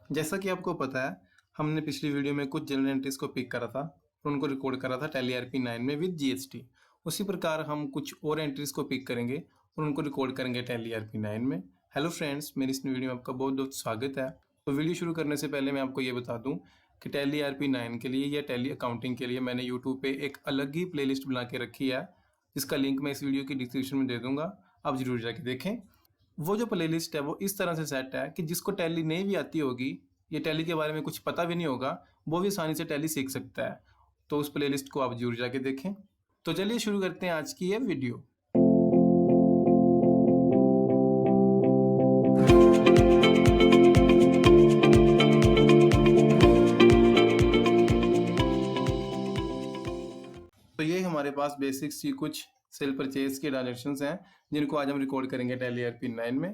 जैसा कि आपको पता है, हमने पिछली वीडियो में कुछ जनरल एंट्रीज को पिक करा था और उनको रिकॉर्ड करा था टैली RP9 में विद जीएसटी। उसी प्रकार हम कुछ और एंट्रीज को पिक करेंगे और उनको रिकॉर्ड करेंगे टैली RP9 में। हेलो फ्रेंड्स, मेरी इस वीडियो में आपका बहुत बहुत स्वागत है। तो वीडियो शुरू करने से पहले मैं आपको ये बता दूं कि टैली RP9 के लिए या टैली अकाउंटिंग के लिए मैंने यूट्यूब पे एक अलग ही प्लेलिस्ट बना के रखी है, जिसका लिंक मैं इस वीडियो की डिस्क्रिप्शन में दे दूंगा। आप जरूर जाके देखें। वो जो प्लेलिस्ट है वो इस तरह से सेट है कि जिसको टैली नहीं भी आती होगी, ये टैली के बारे में कुछ पता भी नहीं होगा, वो भी आसानी से टैली सीख सकता है। तो उस प्लेलिस्ट को आप जरूर जाके देखें। तो चलिए शुरू करते हैं आज की ये वीडियो। तो ये हमारे पास बेसिक सी कुछ सेल परचेज के ट्रांजेक्शन्स हैं जिनको आज हम रिकॉर्ड करेंगे टैली RP9 में।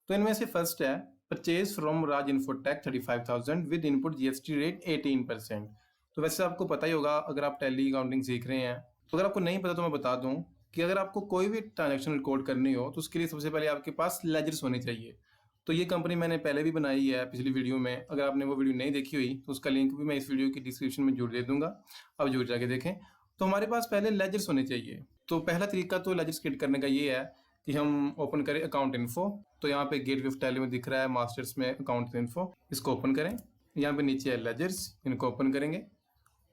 तो इनमें से फर्स्ट है purchase from Raj infotech 35,000 with input GST rate 18%। तो वैसे आपको पता ही होगा अगर आप टैली अकाउंटिंग सीख रहे हैं। तो अगर आपको नहीं पता तो मैं बता दूं कि अगर आपको कोई भी ट्रांजेक्शन रिकॉर्ड करनी हो तो उसके लिए सबसे पहले आपके पास लेजर्स होने चाहिए। तो ये कंपनी मैंने पहले भी बनाई है पिछली वीडियो में। अगर आपने वो वीडियो नहीं देखी हुई तो उसका लिंक भी मैं इस वीडियो की डिस्क्रिप्शन में जरूर दे दूंगा, आप जरूर जाके देखें। तो हमारे पास पहले लेजर्स होने चाहिए। तो पहला तरीका तो लेजर्स क्रिएट करने का ये है कि हम ओपन करें अकाउंट इन्फो। तो यहाँ पे गेटवे ऑफ टैली में दिख रहा है मास्टर्स में अकाउंट इन्फो, इसको ओपन करें। यहाँ पे नीचे है लेजर्स, इनको ओपन करेंगे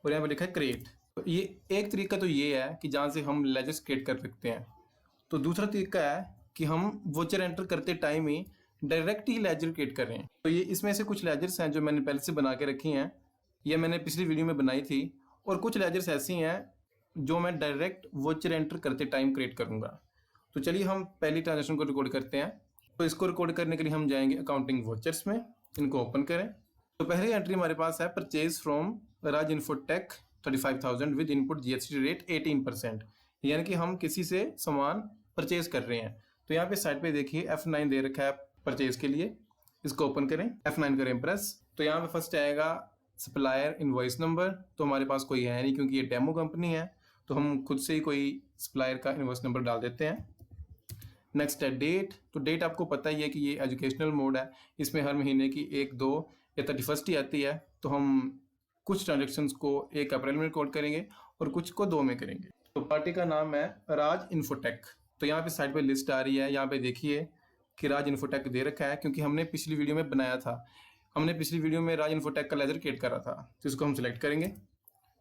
और यहाँ पे लिखा है क्रिएट। तो ये एक तरीका तो ये है कि जहाँ से हम लेजर्स क्रिएट कर सकते हैं। तो दूसरा तरीका है कि हम वोचर एंटर करते टाइम ही डायरेक्ट ही लेजर क्रिएट कर रहे हैं। तो ये इसमें से कुछ लेजर्स हैं जो मैंने पहले से बना के रखी हैं, ये मैंने पिछली वीडियो में बनाई थी। और कुछ लेजर्स ऐसी हैं जो मैं डायरेक्ट वोचर एंटर करते टाइम क्रिएट करूंगा। तो चलिए हम पहली ट्रांजेक्शन को रिकॉर्ड करते हैं। तो इसको रिकॉर्ड करने के लिए हम जाएंगे अकाउंटिंग वोचर्स में, इनको ओपन करें। तो पहली एंट्री हमारे पास है purchase from Raj infotech 35,000 with input GST rate 18%, यानी कि हम किसी से सामान परचेज कर रहे हैं। तो यहाँ पे साइड पे देखिए F9 दे रखा है परचेज के लिए, इसको ओपन करें, F9 करें प्रेस। तो यहाँ पे फर्स्ट आएगा सप्लायर इनवॉइस नंबर। तो हमारे पास कोई है नहीं क्योंकि ये डेमो कंपनी है, तो हम खुद से ही कोई सप्लायर का इनवॉइस नंबर डाल देते हैं। नेक्स्ट है डेट। तो डेट आपको पता ही है कि ये एजुकेशनल मोड है, इसमें हर महीने की 1, 2 या 31 ही आती है। तो हम कुछ ट्रांजेक्शन्स को 1 अप्रैल में रिकॉर्ड करेंगे और कुछ को 2 में करेंगे। तो पार्टी का नाम है राज इन्फोटेक। तो यहाँ पे साइड पे लिस्ट आ रही है, यहाँ पे देखिए कि राज इन्फोटेक दे रखा है क्योंकि हमने पिछली वीडियो में बनाया था। हमने पिछली वीडियो में राज इन्फोटेक का लेजर क्रिएट करा था, तो इसको हम सिलेक्ट करेंगे।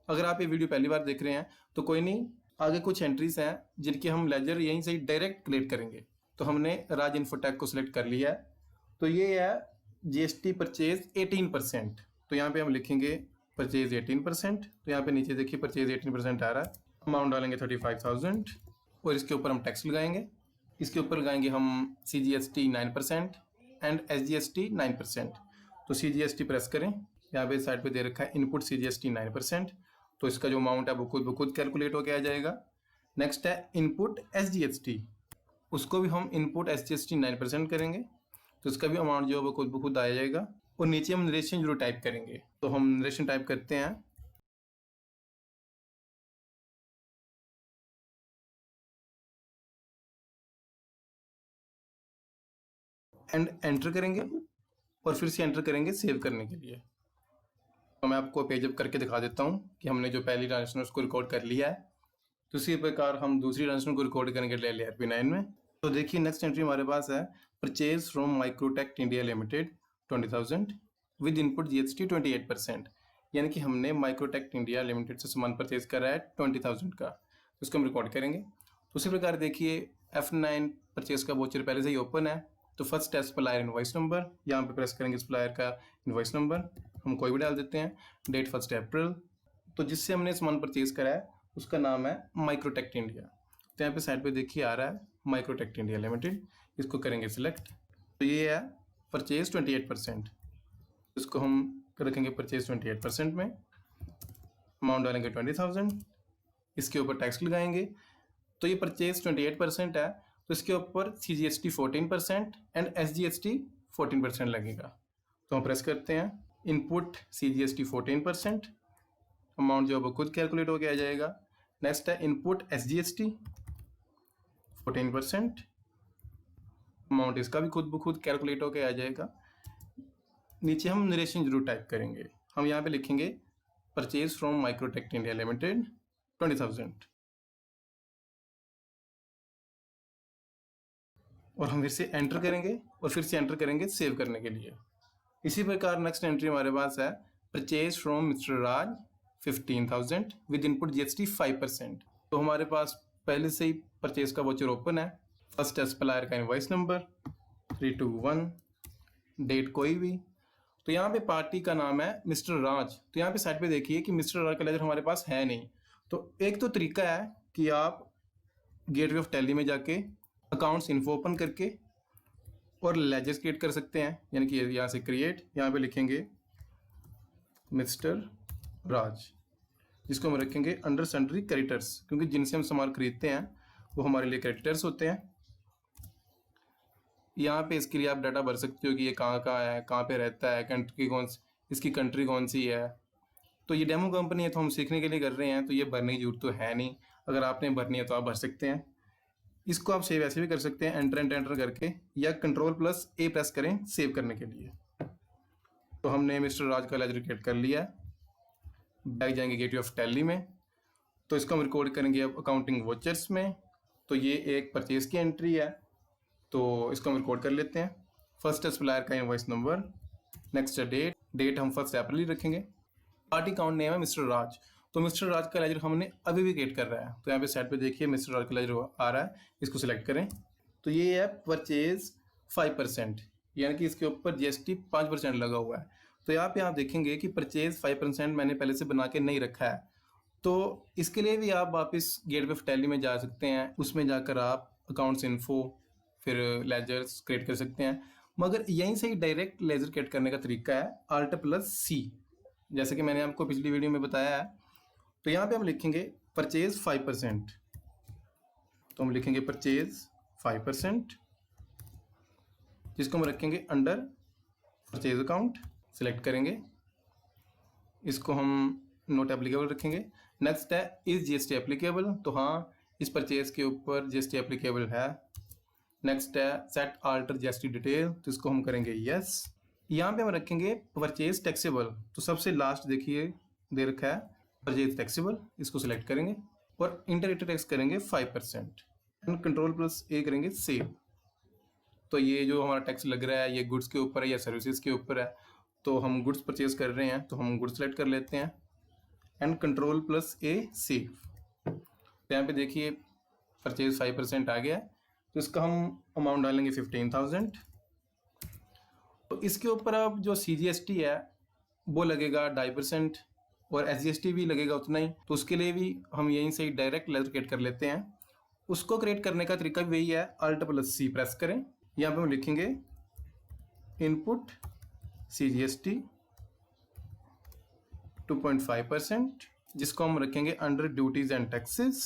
अगर आप ये वीडियो पहली बार देख रहे हैं तो कोई नहीं, आगे कुछ एंट्रीज हैं जिनके हम लेजर यहीं से डायरेक्ट क्रिएट करेंगे। तो हमने राज इन्फोटेक को सिलेक्ट कर लिया है। तो ये है जीएसटी परचेज 18%। तो यहाँ पे हम लिखेंगे परचेज 18%। तो यहाँ पे नीचे देखिए परचेज 18% आ रहा है। अमाउंट डालेंगे 35,000 और इसके ऊपर हम टैक्स लगाएंगे। इसके ऊपर लगाएंगे हम CGST 9% एंड SGST 9%। तो CGST प्रेस करें, यहाँ पे साइड पे दे रखा है इनपुट CGST 9%। तो इसका जो अमाउंट है वो खुद कैलकुलेट होकर आ जाएगा। नेक्स्ट है इनपुट SGST, उसको भी हम इनपुट SGST 9% करेंगे, तो इसका भी अमाउंट जो है वो खुद आ जाएगा। और नीचे हम नरेशन जरूर टाइप करेंगे। तो हम नरेशन टाइप करते हैं, एंड एंटर करेंगे और फिर से एंटर करेंगे सेव करने के लिए। तो मैं आपको पेज अप करके दिखा देता हूँ कि हमने जो पहली ट्रांजेक्शन उसको रिकॉर्ड कर लिया है। तो इसी प्रकार हम दूसरी ट्रांजेक्शन को रिकॉर्ड करेंगे टैली RP9 में। तो देखिए नेक्स्ट एंट्री हमारे पास है purchase from Microtek India limited 20,000 with input GST 28%, यानी कि हमने माइक्रोटेक इंडिया लिमिटेड से सामान परचेज करा है 20,000 का, तो इसको हम रिकॉर्ड करेंगे। तो उसी प्रकार देखिए F9 परचेज का वोचर पहले से ही ओपन है। तो फर्स्ट है सप्लायर इनवॉइस नंबर, यहाँ पे प्रेस करेंगे सप्लायर का इनवॉइस नंबर, हम कोई भी डाल देते हैं। डेट 1 अप्रैल। तो जिससे हमने सामान परचेज करा है उसका नाम है माइक्रोटेक इंडिया। तो यहाँ पे साइड पे देखिए आ रहा है माइक्रोटेक इंडिया लिमिटेड, इसको करेंगे सिलेक्ट। तो ये है परचेज 28%, इसको हम रखेंगे परचेज 28% में। अमाउंट डालेंगे 20,000, इसके ऊपर टैक्स लगाएंगे। तो ये परचेज 28% है, तो इसके ऊपर CGST 14% एंड SGST 14% लगेगा। तो हम प्रेस करते हैं इनपुट CGST 14%, अमाउंट जो है वो खुद कैलकुलेट होकर आ जाएगा। नेक्स्ट है इनपुट SGST 14%, अमाउंट इसका भी खुद कैलकुलेट होकर आ जाएगा। नीचे हम नरेशन जरूर टाइप करेंगे। हम यहाँ पे लिखेंगे purchase from Microtek India limited 20,000 और हम फिर से एंटर करेंगे और फिर से एंटर करेंगे सेव करने के लिए। इसी प्रकार नेक्स्ट एंट्री हमारे पास है purchase from mister Raj 15,000 with input GST 5%। तो हमारे पास पहले से ही परचेज का वाउचर ओपन है। फर्स्ट है सप्लायर का इनवॉइस नंबर 321, डेट कोई भी। तो यहाँ पे पार्टी का नाम है मिस्टर राज। तो यहाँ पे साइड पे देखिए कि मिस्टर राज का लेजर हमारे पास है नहीं। तो एक तो तरीका है कि आप गेटवे ऑफ टैली में जाके अकाउंट्स इन्फो ओपन करके और लेजर्स क्रिएट कर सकते हैं, यानी कि यहाँ से क्रिएट, यहाँ पे लिखेंगे मिस्टर राज, जिसको हम रखेंगे अंडर सन्ड्री क्रेडिटर्स, क्योंकि जिनसे हम सामान खरीदते हैं वो हमारे लिए क्रेडिटर्स होते हैं। यहाँ पे इसके लिए आप डाटा भर सकते हो कि ये कहाँ का है, कहाँ पे रहता है, कंट्री कौन सी, इसकी कंट्री कौन सी है। तो ये डेमो कंपनी है तो हम सीखने के लिए कर रहे हैं, तो ये भरने की जरूरत तो है नहीं। अगर आपने भरनी है तो आप भर सकते हैं। इसको आप सेव ऐसे भी कर सकते हैं, एंटर करके, या Ctrl+A प्रेस करें सेव करने के लिए। तो हमने मिस्टर राज का लेजर क्रिएट कर लिया है। बैक जाएंगे गेटवे ऑफ टैली में, तो इसको हम रिकॉर्ड करेंगे अब अकाउंटिंग वॉचर्स में। तो ये एक परचेज की एंट्री है, तो इसको हम रिकॉर्ड कर लेते हैं। फर्स्ट है सप्लायर का इनवॉइस नंबर, नेक्स्ट है डेट हम 1 अप्रैल रखेंगे। पार्टी अकाउंट नेम है मिस्टर राज। तो मिस्टर राज का लेजर हमने अभी भी क्रिएट कर रहा है। तो यहाँ पे साइड पे देखिए मिस्टर राज का लेजर आ रहा है, इसको सिलेक्ट करें। तो ये है परचेज 5%, यानी कि इसके ऊपर जीएसटी 5% लगा हुआ है। तो यहाँ पे आप देखेंगे कि परचेज 5% मैंने पहले से बना के नहीं रखा है। तो इसके लिए भी आप वापस गेटवे ऑफ टैली में जा सकते हैं, उसमें जाकर आप अकाउंट्स इन्फो फिर लेजर्स क्रिएट कर सकते हैं। मगर यहीं से ही डायरेक्ट लेजर क्रिएट करने का तरीका है Alt+C, जैसे कि मैंने आपको पिछली वीडियो में बताया है। तो यहाँ पे हम लिखेंगे परचेज 5%। तो हम लिखेंगे परचेज 5%, जिसको हम रखेंगे अंडर परचेज अकाउंट, सिलेक्ट करेंगे, इसको हम नोट एप्लीकेबल रखेंगे। नेक्स्ट है इज जीएसटी एप्लीकेबल। तो हाँ, इस परचेज के ऊपर जीएसटी एप्लीकेबल है। नेक्स्ट है सेट आल्टर जीएसटी डिटेल, तो इसको हम करेंगे यस। यहाँ पे हम रखेंगे परचेज टैक्सेबल। तो सबसे लास्ट देखिए दे रखा है परचेज टैक्सेबल, इसको सिलेक्ट करेंगे और इंटरेक्टिव टैक्स करेंगे 5% एंड Ctrl+A करेंगे सेव। तो ये जो हमारा टैक्स लग रहा है ये गुड्स के ऊपर है या सर्विसेज के ऊपर है। तो हम गुड्स परचेज कर रहे हैं तो हम गुड्स सेलेक्ट कर लेते हैं एंड Ctrl+A सेव। तो यहाँ पे देखिए परचेज 5% आ गया है। तो इसका हम अमाउंट डालेंगे 15,000। तो इसके ऊपर अब जो CGST है वो लगेगा 2.5% और SGST भी लगेगा उतना ही। तो उसके लिए भी हम यहीं से डायरेक्ट लेजर क्रिएट कर लेते हैं। उसको क्रिएट करने का तरीका भी यही है, Alt+C प्रेस करें। यहाँ पे हम लिखेंगे इनपुट CGST 2.5%, जिसको हम रखेंगे अंडर ड्यूटीज एंड टैक्सेस।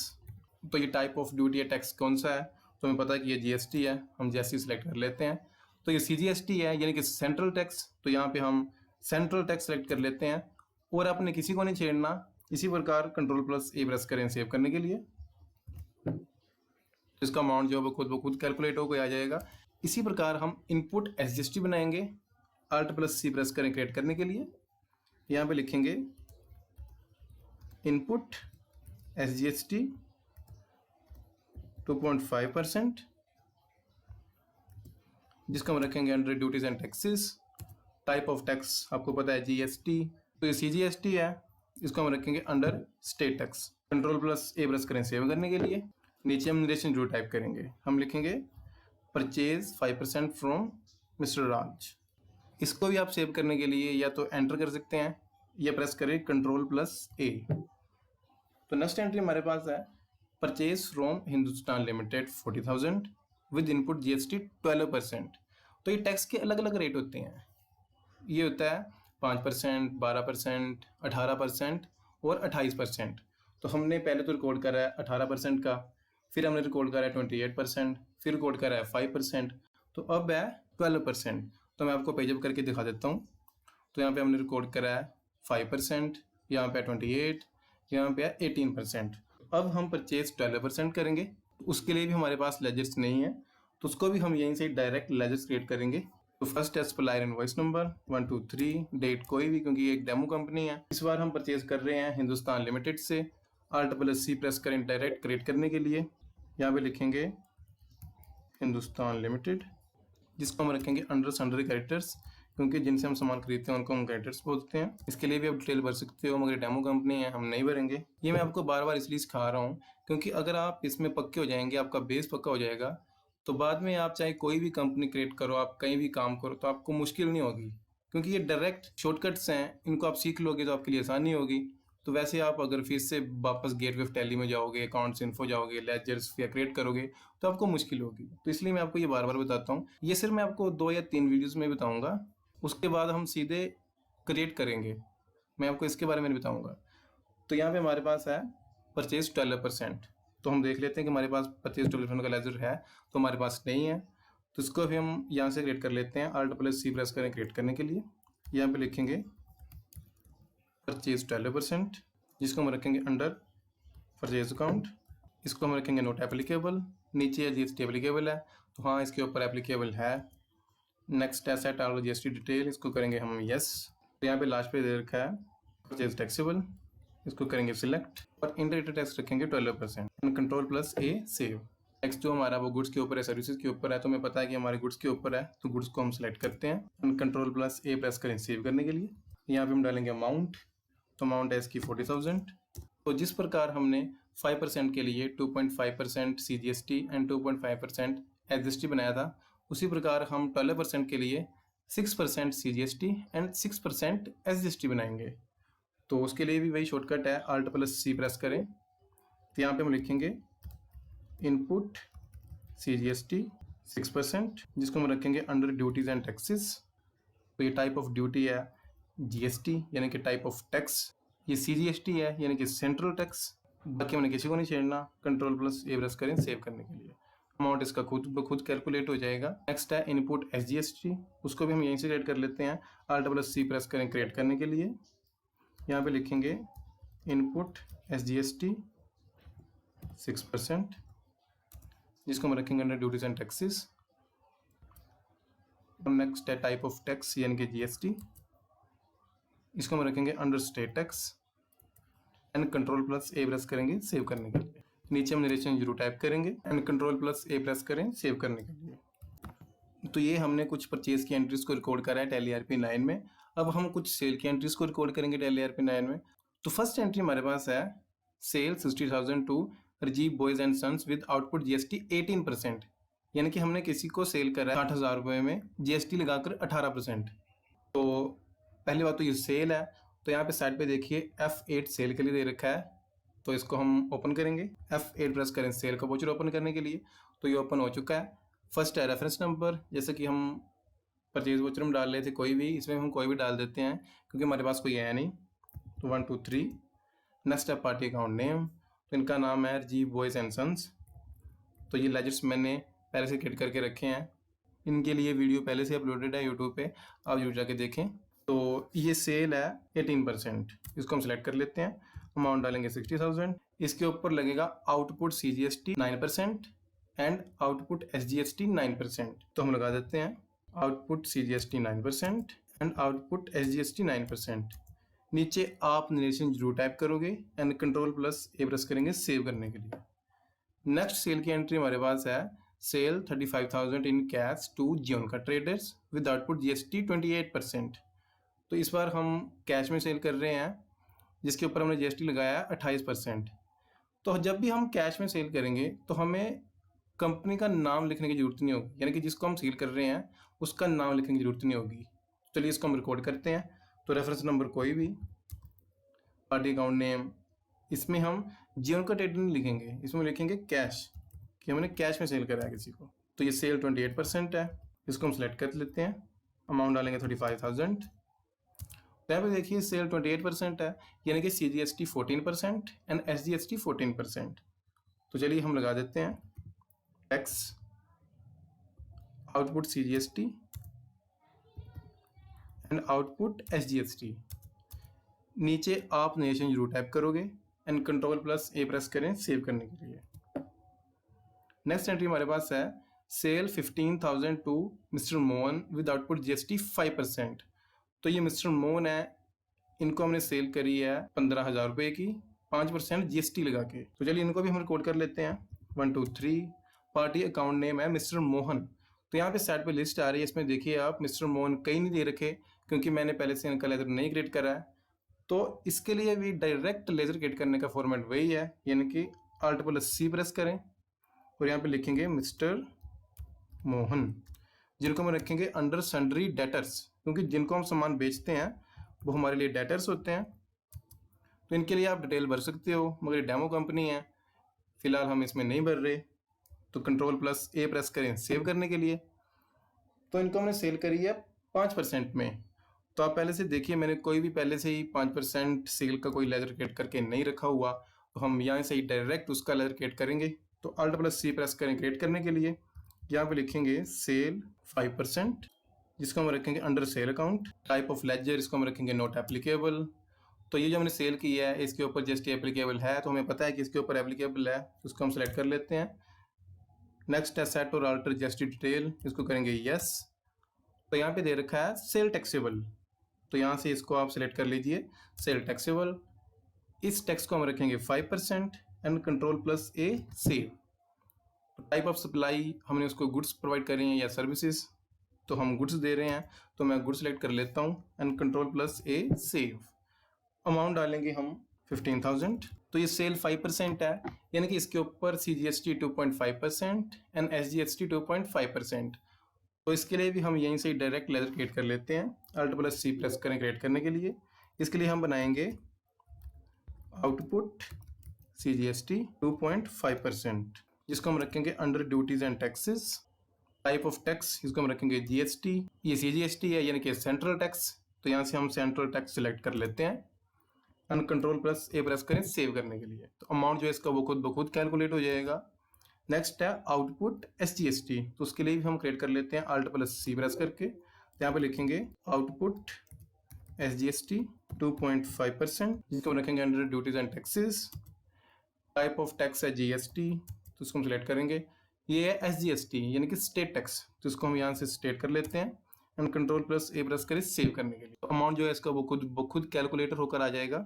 तो ये टाइप ऑफ ड्यूटी या टैक्स कौन सा है, तो हमें पता है कि ये GST है, हम GST सिलेक्ट कर लेते हैं। तो ये CGST है यानी कि सेंट्रल टैक्स, तो यहाँ पे हम सेंट्रल टैक्स सेलेक्ट कर लेते हैं और आपने किसी को नहीं छेड़ना। इसी प्रकार Ctrl+A प्रेस करें सेव करने के लिए। इसका अमाउंट जो है वो खुद कैलकुलेट होकर आ जाएगा। इसी प्रकार हम इनपुट SGST बनाएंगे, Alt+C प्रेस करें क्रिएट करने के लिए। यहाँ पे लिखेंगे इनपुट SGST 2.5%, जिसको हम रखेंगे under duties and taxes. Type of tax आपको पता है GST, तो ये CGST है, इसको हम रखेंगे under state tax. Ctrl+A press करें सेव करने के लिए। नीचे हम नरेशन जरूर टाइप करेंगे, हम लिखेंगे परचेज 5% फ्रॉम मिस्टर राज। इसको भी आप सेव करने के लिए या तो एंटर कर सकते हैं या प्रेस करें Ctrl+A। तो नेक्स्ट एंट्री हमारे पास है purchase from Hindustan limited 40,000 with input GST 12%। तो ये टैक्स के अलग अलग रेट होते हैं। ये होता है 5%, 12%, 18% और 28%। तो हमने पहले तो रिकॉर्ड करा है 18% का, फिर हमने रिकॉर्ड करा है 28%, फिर रिकॉर्ड करा है 5%, तो अब है 12%। तो मैं आपको पेजअप करके दिखा देता हूँ। तो यहाँ पे हमने रिकॉर्ड करा है 5%, यहाँ पे 28, यहाँ पे है 18%। अब हम परचेज 12% करेंगे, उसके लिए भी हमारे पास लेजर्स नहीं है, तो उसको भी हम यहीं से डायरेक्ट लेजर्स क्रिएट करेंगे। तो फर्स्ट है सप्लायर इनवॉइस नंबर 123, डेट कोई भी, क्योंकि ये एक डेमो कंपनी है। इस बार हम परचेज कर रहे हैं हिंदुस्तान लिमिटेड से। Alt+C प्रेस करें डायरेक्ट क्रिएट करने के लिए। यहाँ पे लिखेंगे हिंदुस्तान लिमिटेड, जिसको हम रखेंगे अंडर सन्डरी कैरेक्टर्स, क्योंकि जिनसे हम सामान खरीदते हैं उनको हम कैरेक्टर्स बोलते हैं। इसके लिए भी आप डिटेल भर सकते हो, मगर डेमो कंपनी है, हम नहीं भरेंगे। ये मैं आपको बार बार इसलिए सिखा रहा हूँ क्योंकि अगर आप इसमें पक्के हो जाएंगे, आपका बेस पक्का हो जाएगा, तो बाद में आप चाहे कोई भी कंपनी क्रिएट करो, आप कहीं भी काम करो, तो आपको मुश्किल नहीं होगी, क्योंकि ये डायरेक्ट शॉर्टकट्स हैं। इनको आप सीख लोगे तो आपके लिए आसानी होगी। तो वैसे आप अगर फिर से वापस गेटवे ऑफ टैली में जाओगे, अकाउंट्स इन्फो जाओगे, लेजर्स या क्रिएट करोगे, तो आपको मुश्किल होगी। तो इसलिए मैं आपको ये बार बार बताता हूँ। ये सिर्फ मैं आपको 2 या 3 वीडियोस में बताऊंगा, उसके बाद हम सीधे क्रिएट करेंगे। मैं आपको इसके बारे में नहीं बताऊंगा। तो यहाँ पे हमारे पास है परचेज 12%। तो हम देख लेते हैं कि हमारे पास परचेज 12% का लेजर है, तो हमारे पास नहीं है। तो इसको भी हम यहाँ से क्रिएट कर लेते हैं। Alt+C प्रेस करें क्रिएट करने के लिए। यहाँ पे लिखेंगे परचेज 12%, जिसको हम रखेंगे अंडर परचेज अकाउंट। इसको हम रखेंगे नोट एप्लीकेबल। नीचे GST एप्लीकेबल है, तो हाँ इसके ऊपर एप्लीकेबल है। नेक्स्ट है सेट ऑल GST डिटेल, इसको करेंगे हम यस। तो यहाँ पे लास्ट पे दे रखा है परचेज टैक्सेबल, इसको करेंगे सिलेक्ट और इंडायरेक्ट टैक्स रखेंगे 12%। Ctrl+A save. नेक्स्ट जो हमारा वो गुड्स के ऊपर है, सर्विसेज के ऊपर है, तो हमें पता है कि हमारे गुड्स के ऊपर है, तो गुड्स को हम सेलेक्ट करते हैं। Ctrl+A प्रेस करें सेव करने के लिए। यहाँ पे हम डालेंगे अमाउंट, तो अमाउंट है इसकी 40,000। तो जिस प्रकार हमने 5% के लिए 2.5% CGST एंड 2.5% SGST बनाया था, उसी प्रकार हम 12% के लिए 6% CGST एंड 6% SGST बनाएंगे। तो उसके लिए भी वही शॉर्टकट है, Alt+C प्रेस करें। तो यहाँ पे हम लिखेंगे इनपुट CGST 6%, जिसको हम रखेंगे अंडर ड्यूटीज एंड टैक्सेस। तो ये टाइप ऑफ ड्यूटी है GST, यानी कि टाइप ऑफ टैक्स। ये CGST है, यानी कि सेंट्रल टैक्स। बाकी हमने किसी को नहीं छेड़ना। Ctrl+A प्रेस करें सेव करने के लिए। अमाउंट इसका खुद कैलकुलेट हो जाएगा। नेक्स्ट है इनपुट SGST, उसको भी हम यहीं से क्रिएट कर लेते हैं। Alt+C प्रेस करें क्रिएट करने के लिए। यहाँ पे लिखेंगे इनपुट SGST 6%, जिसको हम रखेंगे under duties and taxes. Next है टाइप ऑफ टैक्स, यानी कि GST, इसको हम रखेंगे under state tax and Ctrl+A press करेंगे सेव करने के लिए। नीचे हम नरेशन 0 टाइप करेंगे एंड Ctrl+A प्रेस करें सेव करने के लिए। तो ये हमने कुछ परचेज की एंट्रीज को रिकॉर्ड करा है Tally ERP9 में। अब हम कुछ सेल की एंट्रीज को रिकॉर्ड करेंगे Tally ERP9 में। तो फर्स्ट एंट्री हमारे पास है sale 60,000 to Rajib boys and sons with output GST 18%, यानी कि हमने किसी को सेल करा है 60,000 रुपये में GST लगाकर 18%। तो पहली बात तो ये सेल है। तो यहाँ पे साइड पे देखिए F8 सेल के लिए दे रखा है, तो इसको हम ओपन करेंगे। F8 प्रेस करें सेल का वोचर ओपन करने के लिए। तो ये ओपन हो चुका है। फर्स्ट है रेफरेंस नंबर, जैसे कि हम परचेज वोचर में डाल रहे थे कोई भी, इसमें हम कोई भी डाल देते हैं क्योंकि हमारे पास कोई है नहीं। तो 1 2 3। नेक्स्ट है पार्टी अकाउंट नेम, तो इनका नाम है रजीब बॉयज एंड सन्स। तो ये लेजर्स मैंने पहले से क्रिएट करके रखे हैं, इनके लिए वीडियो पहले से अपलोडेड है यूट्यूब पे, आप जरूर जाके देखें। तो ये सेल है 18%, इसको हम सिलेक्ट कर लेते हैं। अमाउंट डालेंगे 60,000। इसके ऊपर लगेगा output CGST 9% and output SGST 9%, तो हम लगा देते हैं output CGST 9% and output SGST 9%। नीचे आप नरेशन जरूर टाइप करोगे एंड Ctrl+A प्रेस करेंगे सेव करने के लिए। नेक्स्ट सेल की एंट्री हमारे पास है sale 35,000 in cash to Goenka traders with output GST 28%। तो इस बार हम कैश में सेल कर रहे हैं, जिसके ऊपर हमने GST लगाया है 28%। तो जब भी हम कैश में सेल करेंगे तो हमें कंपनी का नाम लिखने की जरूरत नहीं होगी, यानी कि जिसको हम सेल कर रहे हैं उसका नाम लिखने की जरूरत नहीं होगी। चलिए इसको हम रिकॉर्ड करते हैं। तो रेफरेंस नंबर कोई भी, पार्टी अकाउंट नेम, इसमें हम जियोनका ट्रेडर नहीं लिखेंगे, इसमें लिखेंगे कैश, कि हमने कैश में सेल करा है किसी को। तो ये सेल 28% है, इसको हम सेलेक्ट कर लेते हैं। अमाउंट डालेंगे 35,000। तो यहाँ पे देखिए सेल 28% है, यानी कि CGST 14% एंड SGST 14%। तो चलिए हम लगा देते हैं tax output CGST and output SGST। नीचे आप नेशन जरूर टाइप करोगे एंड Ctrl+A प्रेस करें सेव करने के लिए। नेक्स्ट एंट्री हमारे पास है sale 15,000 to Mister Mohan with output GST 5%। तो ये मिस्टर मोहन है, इनको हमने सेल करी है 15,000 रुपये की 5% जीएसटी लगा के। तो चलिए इनको भी हम रिकॉर्ड कर लेते हैं। 1 2 3 पार्टी अकाउंट नेम है मिस्टर मोहन। तो यहाँ पे साइड पे लिस्ट आ रही है, इसमें देखिए आप मिस्टर मोहन कहीं नहीं दे रखे क्योंकि मैंने पहले से इनका लेजर नहीं क्रिएट करा है। तो इसके लिए भी डायरेक्ट लेजर क्रिएट करने का फॉर्मेट वही है, यानी कि Alt+C प्रेस करें और यहाँ पे लिखेंगे मिस्टर मोहन, जिनको हम रखेंगे अंडर सन्ड्री डेटर्स, क्योंकि जिनको हम सामान बेचते हैं वो हमारे लिए डेटर्स होते हैं। तो इनके लिए आप डिटेल भर सकते हो, मगर डेमो कंपनी है, फिलहाल हम इसमें नहीं भर रहे। तो Ctrl+A प्रेस करें सेव करने के लिए। तो इनको हमने सेल करी है 5% में। तो आप पहले से देखिए, मैंने कोई भी पहले से ही 5% सेल का कोई लेजर क्रिएट करके नहीं रखा हुआ, तो हम यहाँ से ही डायरेक्ट उसका लेजर क्रिएट करेंगे। तो Alt+C प्रेस करें क्रिएट करने के लिए। यहाँ पे लिखेंगे सेल 5%, जिसको हम रखेंगे under sale account. Type of ledger, इसको हम रखेंगे नॉट एप्लीकेबल। तो ये जो हमने सेल की है इसके ऊपर जीएसटी एप्लीकेबल है, तो हमें पता है कि इसके ऊपर एप्लीकेबल है, उसको हम सेलेक्ट कर लेते हैं। नेक्स्ट है सेट और अल्टर जीएसटी डिटेल, इसको करेंगे यस। तो यहाँ पे दे रखा है सेल टैक्सेबल, तो यहाँ से इसको आप सिलेक्ट कर लीजिए सेल टैक्सेबल। इस टैक्स को हम रखेंगे 5% and Ctrl+A save. Type of supply हमने उसको गुड्स प्रोवाइड कर रहे हैं या सर्विसेज, तो हम गुड्स दे रहे हैं, तो मैं गुड्स सेलेक्ट कर लेता हूँ एंड Ctrl+A सेव। अमाउंट डालेंगे हम 15,000। तो ये सेल 5% है, यानी कि इसके ऊपर CGST 2.5% एंड SGST 2.5%। तो इसके लिए भी हम यहीं से डायरेक्ट लेजर क्रिएट कर लेते हैं। Alt+C प्रेस करें क्रिएट करने के लिए। इसके लिए हम बनाएंगे आउटपुट CGST 2.5%, जिसको हम रखेंगे under duties and taxes. Type of tax, इसको हम रखेंगे GST। ये CGST है, यानी कि सेंट्रल टैक्स, तो यहाँ से हम सेंट्रल टैक्स सेलेक्ट कर लेते हैं एंड Ctrl+A प्रेस करें सेव करने के लिए। तो अमाउंट जो है इसका वो खुद ब खुद कैलकुलेट हो जाएगा। नेक्स्ट है आउटपुट SGST, तो उसके लिए भी हम क्रिएट कर लेते हैं Alt+C प्रेस करके। तो यहाँ पे लिखेंगे आउटपुट SGST 2.5%, जिसको हम रखेंगे under duties and taxes. Type of tax है GST, तो उसको हम सिलेक्ट करेंगे। ये है SGST, यानी कि स्टेट टैक्स, तो इसको हम यहाँ से स्टेट कर लेते हैं एंड Ctrl+A प्रेस करें सेव करने के लिए। तो अमाउंट जो है इसका वो खुद कैलकुलेटर होकर आ जाएगा।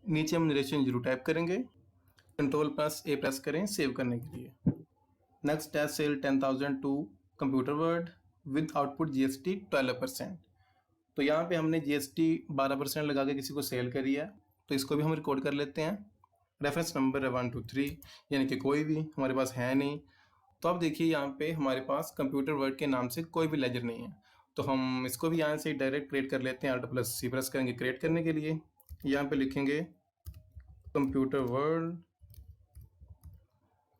नीचे हम नरेशन जरूर टाइप करेंगे, Ctrl+A प्रेस करें सेव करने के लिए। नेक्स्ट है sale 10,000 to computer word with output GST 12%। तो यहाँ पे हमने GST 12% लगा के किसी को सेल करी है, तो इसको भी हम रिकॉर्ड कर लेते हैं। रेफरेंस नंबर है 1 2 3, यानी कि कोई भी हमारे पास है नहीं। तो अब देखिए यहाँ पे हमारे पास कंप्यूटर वर्ड के नाम से कोई भी लेजर नहीं है, तो हम इसको भी यहाँ से डायरेक्ट क्रिएट कर लेते हैं। Alt+C प्रेस करेंगे क्रिएट करने के लिए। यहाँ पे लिखेंगे कंप्यूटर वर्ड,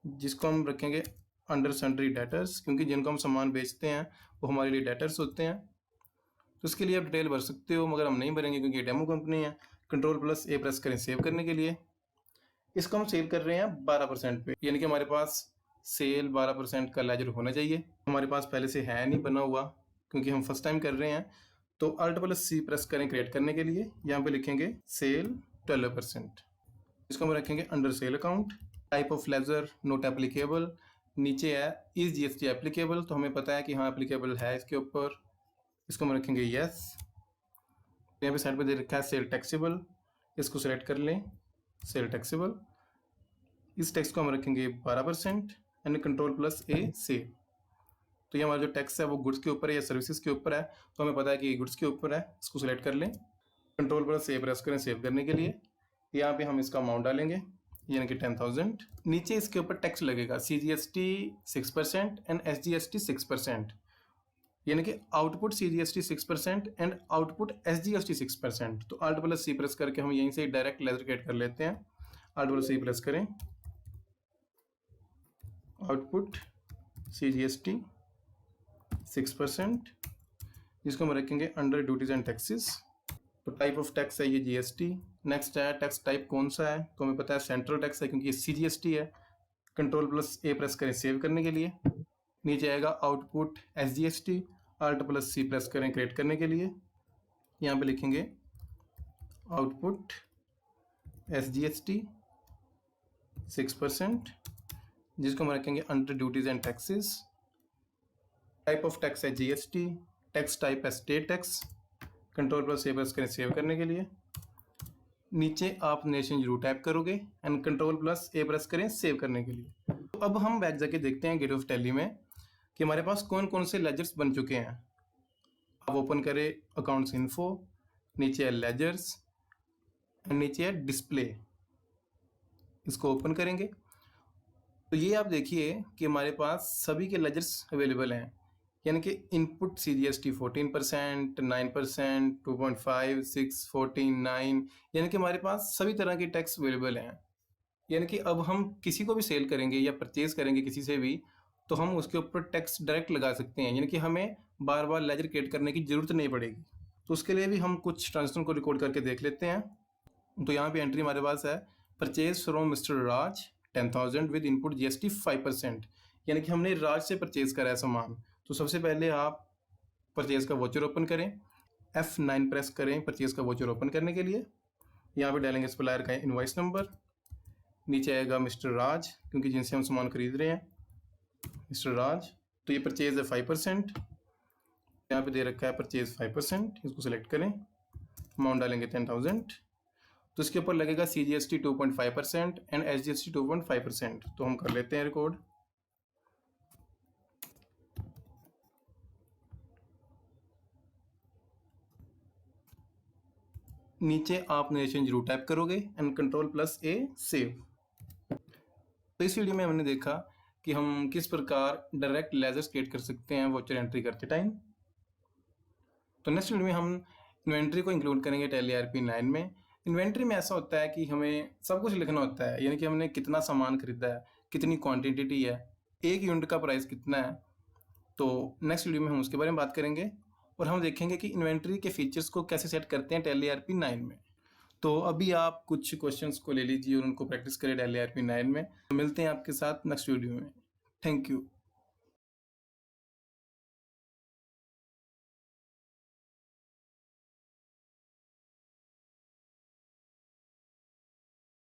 जिसको हम रखेंगे अंडर सन्ड्री डेटर्स, क्योंकि जिनको हम सामान बेचते हैं वो हमारे लिए डेटर्स होते हैं। तो इसके लिए आप डिटेल भर सकते हो, मगर हम नहीं भरेंगे क्योंकि ये डेमो कंपनी है। Ctrl+A प्रेस करें सेव करने के लिए। इसको हम सेल कर रहे हैं 12% पे, यानी कि हमारे पास सेल 12% का लेजर होना चाहिए। हमारे पास पहले से है नहीं बना हुआ, क्योंकि हम फर्स्ट टाइम कर रहे हैं। तो Alt+C प्रेस करें क्रिएट करने के लिए। यहाँ पे लिखेंगे सेल 12%, इसको हम रखेंगे under sale account. Type of ledger not applicable, नीचे है इज GST एप्लीकेबल, तो हमें पता है कि हाँ एप्लीकेबल है इसके ऊपर, इसको हम रखेंगे यस। यहाँ पे साइड पे दे रखा है सेल टैक्सेबल, इसको सेलेक्ट कर लें सेल टैक्सेबल। इस टैक्स को हम रखेंगे 12% एंड Ctrl+A सेव। तो ये हमारा जो टैक्स है वो गुड्स के ऊपर है या सर्विसेज के ऊपर है, तो हमें पता है कि गुड्स के ऊपर है, इसको सेलेक्ट कर लें। Ctrl+A प्रेस करें सेव करने के लिए। यहाँ पे हम इसका अमाउंट डालेंगे, यानी कि 10,000। नीचे इसके ऊपर टैक्स लगेगा CGST 6% एंड SGST 6%, यानी कि output CGST 6% and output SGST 6%। तो Alt+C प्रेस करके हम यहीं से डायरेक्ट लेजर क्रिएट कर लेते हैं। Alt+C प्रेस करें, आउटपुट CGST 6%, जिसको हम रखेंगे अंडर ड्यूटीज एंड टैक्सेस। तो टाइप ऑफ टैक्स है ये GST। नेक्स्ट है टैक्स टाइप कौन सा है, तो हमें पता है सेंट्रल टैक्स है, क्योंकि ये CGST है। Ctrl+A प्रेस करें सेव करने के लिए। नीचे आएगा आउटपुट SGST, Alt+C प्रेस करें क्रिएट करने के लिए। यहाँ पे लिखेंगे आउटपुट SGST 6%, जिसको हम रखेंगे under duties and taxes. Type of tax है जीएसटी, टैक्स टाइप है state tax. Control plus save press करें सेव करने के लिए। नीचे आप नेशन जरूर टाइप करोगे and control plus A press करें सेव करने के लिए। तो अब हम बैक जाके देखते हैं गेट ऑफ टैली में कि हमारे पास कौन कौन से लेजर्स बन चुके हैं। आप ओपन करें अकाउंट्स इन्फो, नीचे है लेजर्स एंड नीचे है डिस्प्ले। इसको ओपन करेंगे तो ये आप देखिए कि हमारे पास सभी के लेजर्स अवेलेबल हैं, यानी कि इनपुट CGST 14%, 9%, 2.5, 6, 14, 9, यानी कि हमारे पास सभी तरह के टैक्स अवेलेबल हैं। यानी कि अब हम किसी को भी सेल करेंगे या परचेज करेंगे किसी से भी, तो हम उसके ऊपर टैक्स डायरेक्ट लगा सकते हैं, यानी कि हमें बार बार लेजर क्रिएट करने की जरूरत नहीं पड़ेगी। तो उसके लिए भी हम कुछ ट्रांजेक्शन को रिकॉर्ड करके देख लेते हैं। तो यहाँ पे एंट्री हमारे पास है purchase from mister Raj 10,000 with input GST 5%, यानी कि हमने राज से परचेज करा है सामान। तो सबसे पहले आप परचेज का वोचर ओपन करें, F9 प्रेस करें परचेज का वोचर ओपन करने के लिए। यहाँ पे डालेंगे सप्लायर का इनवॉइस नंबर, नीचे आएगा मिस्टर राज क्योंकि जिनसे हम सामान खरीद रहे हैं मिस्टर राज। तो ये परचेज है 5%, यहाँ पे दे रखा है परचेज 5%, इसको सिलेक्ट करें, अमाउंट डालेंगे 10,000। तो इसके ऊपर लगेगा CGST 2.5% एंड SGST 2.5%। तो हम कर लेते हैं रिकॉर्ड। नीचे आप नेशन जरूर टाइप करोगे and control plus A save. तो इस वीडियो में हमने देखा कि हम किस प्रकार डायरेक्ट लेजर्स क्रिएट कर सकते हैं वोचर एंट्री करते टाइम। तो नेक्स्ट वीडियो में हम इन्वेंट्री को इंक्लूड करेंगे टैली ERP9 में। इन्वेंट्री में ऐसा होता है कि हमें सब कुछ लिखना होता है, यानी कि हमने कितना सामान खरीदा है, कितनी क्वांटिटी है, एक यूनिट का प्राइस कितना है। तो नेक्स्ट वीडियो में हम उसके बारे में बात करेंगे और हम देखेंगे कि इन्वेंट्री के फीचर्स को कैसे सेट करते हैं टैली ERP9 में। तो अभी आप कुछ क्वेश्चंस को ले लीजिए और उनको प्रैक्टिस करें टैली ERP9 में। तो मिलते हैं आपके साथ नेक्स्ट वीडियो में। Thank you.